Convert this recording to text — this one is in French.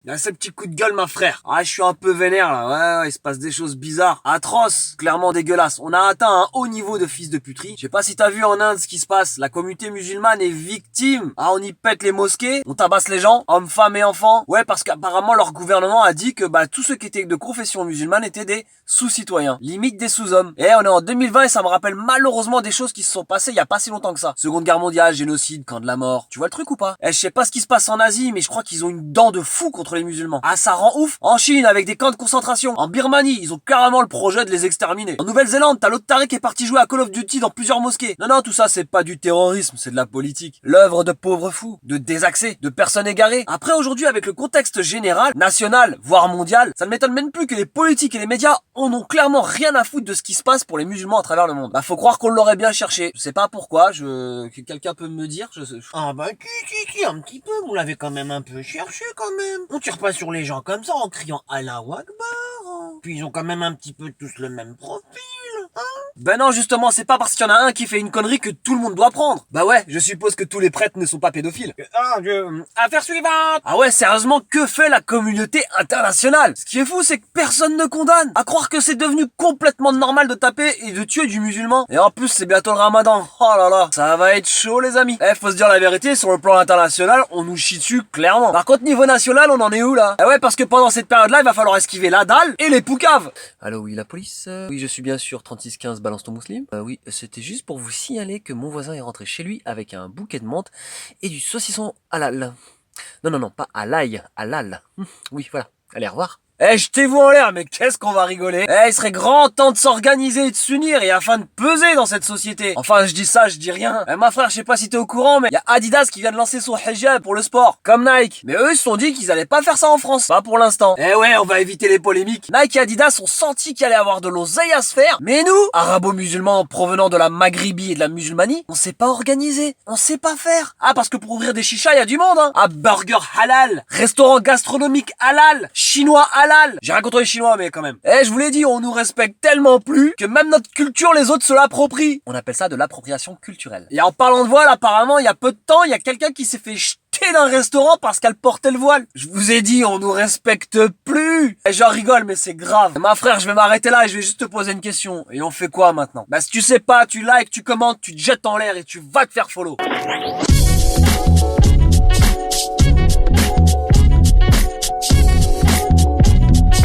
Il y a ce petit coup de gueule, ma frère. Ah, je suis un peu vénère, là. Ouais, il se passe des choses bizarres. Atroces. Clairement dégueulasses. On a atteint un haut niveau de fils de puterie. Je sais pas si t'as vu en Inde ce qui se passe. La communauté musulmane est victime. Ah, on y pète les mosquées. On tabasse les gens. Hommes, femmes et enfants. Ouais, parce qu'apparemment, leur gouvernement a dit que, tous ceux qui étaient de confession musulmane étaient des sous-citoyens. Limite des sous-hommes. Et on est en 2020 et ça me rappelle malheureusement des choses qui se sont passées il y a pas si longtemps que ça. Seconde guerre mondiale, génocide, camp de la mort. Tu vois le truc ou pas? Je sais pas ce qui se passe en Asie, mais je crois qu'ils ont une dent de fou contre les musulmans. Ah, ça rend ouf. En Chine, avec des camps de concentration. En Birmanie, ils ont carrément le projet de les exterminer. En Nouvelle-Zélande, t'as l'autre taré qui est parti jouer à Call of Duty dans plusieurs mosquées. Non, tout ça, c'est pas du terrorisme, c'est de la politique. L'œuvre de pauvres fous, de désaxés, de personnes égarées. Après, aujourd'hui, avec le contexte général, national, voire mondial, ça ne m'étonne même plus que les politiques et les médias en ont clairement rien à foutre de ce qui se passe pour les musulmans à travers le monde. Faut croire qu'on l'aurait bien cherché. Je sais pas pourquoi, que quelqu'un peut me dire, Ah bah qui, un petit peu, vous l'avez quand même un peu cherché quand même. On tire pas sur les gens comme ça en criant Allahu Akbar. Puis ils ont quand même un petit peu tous le même profil. Ben non, justement, c'est pas parce qu'il y en a un qui fait une connerie que tout le monde doit prendre. Bah ouais, je suppose que tous les prêtres ne sont pas pédophiles. Affaire suivante. Ah ouais, sérieusement, que fait la communauté internationale? Ce qui est fou, c'est que personne ne condamne. À croire que c'est devenu complètement normal de taper et de tuer du musulman. Et en plus, c'est bientôt le ramadan. Oh là là, ça va être chaud, les amis. Faut se dire la vérité, sur le plan international, on nous chie dessus, clairement. Par contre, niveau national, on en est où, là? Ah ouais, parce que pendant cette période-là, il va falloir esquiver la dalle et les poucaves. Allô, oui, la police? Oui, je suis bien sûr 3615 balance ton mousseline. Oui, c'était juste pour vous signaler que mon voisin est rentré chez lui avec un bouquet de menthe et du saucisson halal. Non, pas à l'ail, halal. Oui, voilà. Allez, au revoir. Jetez-vous en l'air, mais qu'est-ce qu'on va rigoler. Il serait grand temps de s'organiser et de s'unir et afin de peser dans cette société. Enfin, je dis ça, je dis rien. Ma frère, je sais pas si t'es au courant, mais y a Adidas qui vient de lancer son hijab pour le sport, comme Nike. Mais eux, ils se sont dit qu'ils allaient pas faire ça en France. Pas pour l'instant. Ouais, on va éviter les polémiques. Nike et Adidas ont senti qu'il allait avoir de l'oseille à se faire, mais nous, arabo-musulmans provenant de la Maghribie et de la musulmanie, on sait pas organiser, on sait pas faire. Ah, parce que pour ouvrir des chichas, y a du monde, hein. Ah, burger halal, restaurant gastronomique halal, chinois halal. J'ai rien contre les Chinois, mais quand même. Je vous l'ai dit, on nous respecte tellement plus que même notre culture, les autres se l'approprient. On appelle ça de l'appropriation culturelle. Et en parlant de voile, apparemment, il y a peu de temps, il y a quelqu'un qui s'est fait jeter d'un restaurant parce qu'elle portait le voile. Je vous ai dit, on nous respecte plus. J'en rigole, mais c'est grave. Ma frère, je vais m'arrêter là et je vais juste te poser une question. Et on fait quoi maintenant? Si tu sais pas, tu likes, tu commentes, tu te jettes en l'air et tu vas te faire follow.